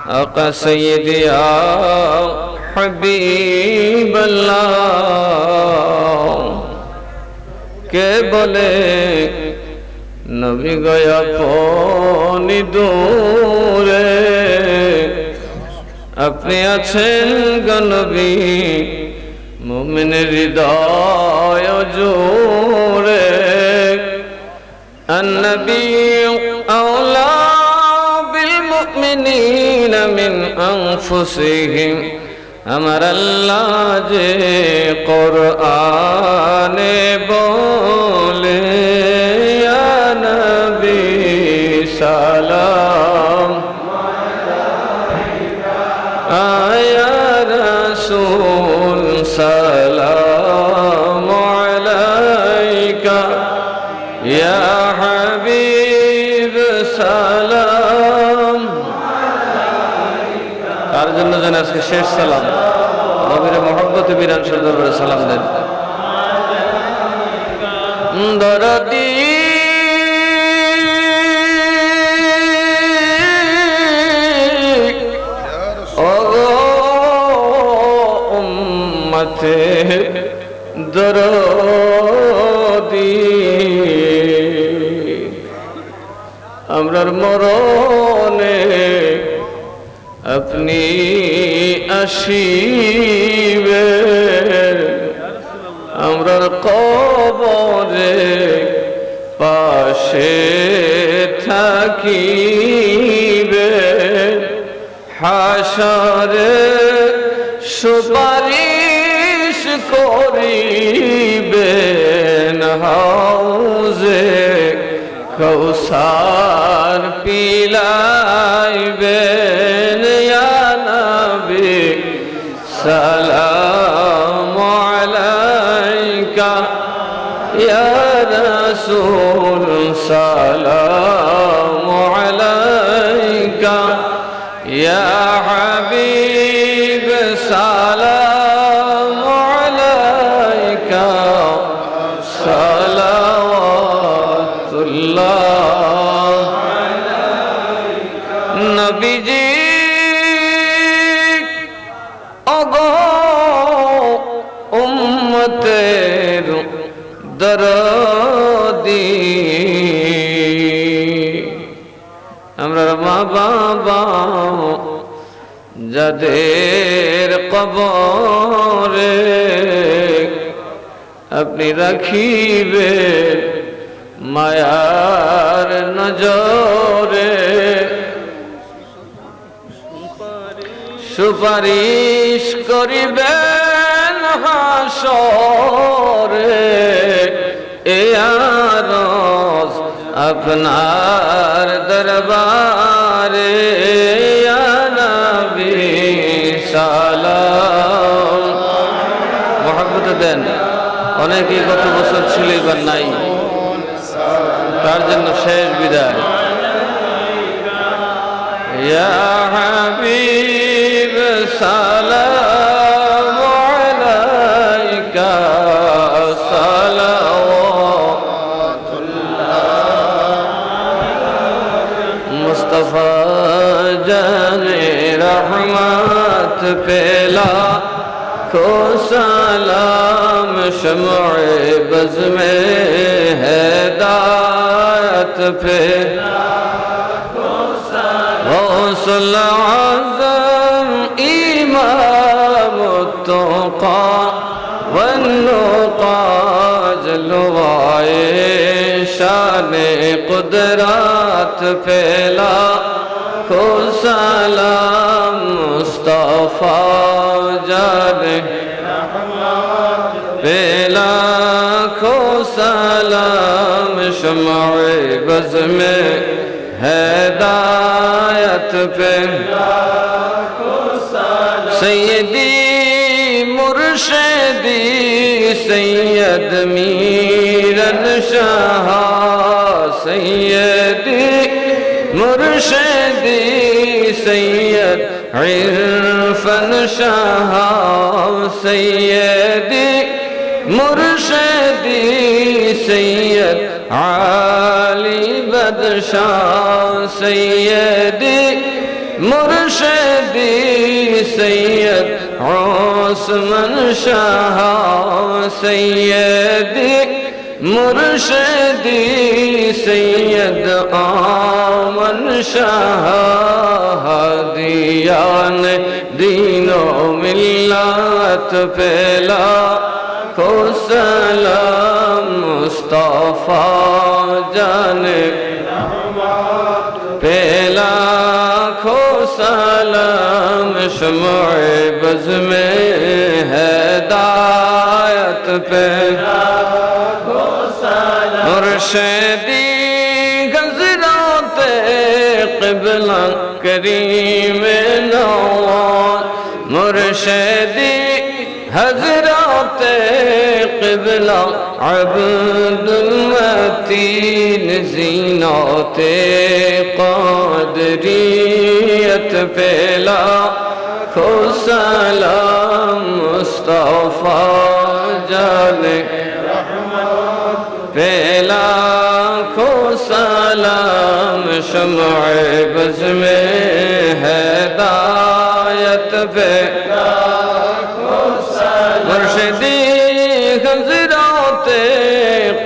आका सय्यदी या हबीब अल्लाह के बोले नबी गया पौनी दूरे अपने আছেন গনবী মুমিনের হৃদয় জুড়ে النبي أولى بالمؤمنين من أنفسهم أمر الله যে কোরআনে বলে ইয়া নবী সালাম আয়া রাসূল সালাম আলাইকা ইয়া হাবিব সালাম তার জন্য যেন আজকে শেষ সালাম নবীর মহব্বতে বিরান সরদার সালাম দেন দরদি ও উম্মতে দরদি আমরার মরণে আপনি আসিবে আমরার কবরে পাশে থাকিবে হাসরে সুপারিশ করিবেন হাউজে কৌসার পিলাইবেন ইয়া নবী সালাম আলাইকা ইয়া রাসূল সালাম আলাইকা ইয়া হাবিব সালাম আলাইকা সালাওয়াতুল্লাহ নবীজি ওগো উম্মতের দরদি আমরা মা বাবা যাদের কবরে আপনি রাখিবেন মায়ার নজরে সুপারিশ করিবেন হাসরে এ আরজ আপনার দরবারে ইয়া নবী সালাম মহব্বত দেন অনেকেই গত বছর ছিল এবার নাই তার জন্য শেষ বিদায় ইয়া হাবিব সালাম আলাইকা সালাওয়াতুল্লাহ মুস্তাফা জানে রহমত পেলা को सलाम शम्अ बज़ में हिदायत पे गौसुल आज़म इमाम तुक़ा वन्नुक़ा जलवाए शान कुदरत फैला को सलाम मुस्तफ़ा जाने पेला को सलाम शम्अ बज़ में हिदायत पे सैयदी मुर्शिदी सैयद मीरन शाह सैयदी मुर्शिदी सैयद इरफान शाह सैयदी मुर्शिदी सैयद आली बदशाह सैयदी मुर्शिदी مرشدی سید عثمان شاہ سیدی مرشدی سید آمن شاہ ہادیان دین و ملت پہلا کو سلام مصطفیٰ جانب پہلا کو سلام شمع بز میں ہدایت پہلا مرشدی حضرات قبلہ کریم نواز مرشدی حضرات قبلہ عبد المتین زینات قادریت پہلا کو سلام مصطفیٰ جانے پہلا کو سلام شمع بز میں ہدایت پہلا کو سلام مرشدی حضرات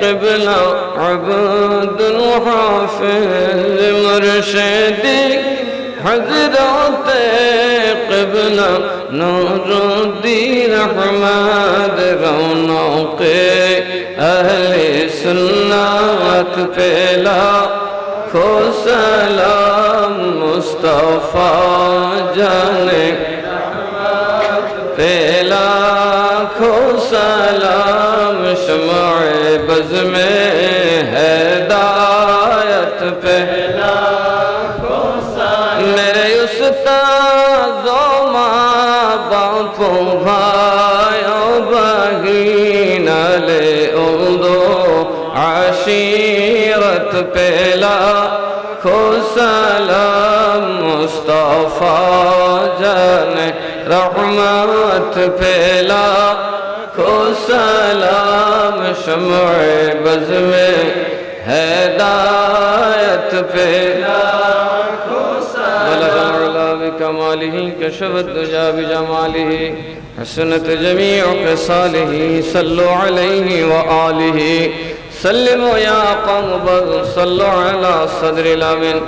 قبلہ عبد الحافظ مرشدی حضرات قبلہ نور الدین احمد رونق اہل سنت پہلا کو سلام مصطفیٰ جانے پہلا کو سلام شمع بز میں ہدایت پہلا کو سلام میرے استاد و ماں باپو بھائیو بہین لے اندو عشیرت پہلا کو سلام مصطفیٰ جانے رحمت پہلا کو سلام شمع بز میں ہدایت پہلا کو سلام بلغ العلا بکمالہ کشف الدجا بجمالہ حسنت جمیع خصالہ صلو علیہ وآلہ سلموا یا قوم بل صلو علی صدر الامن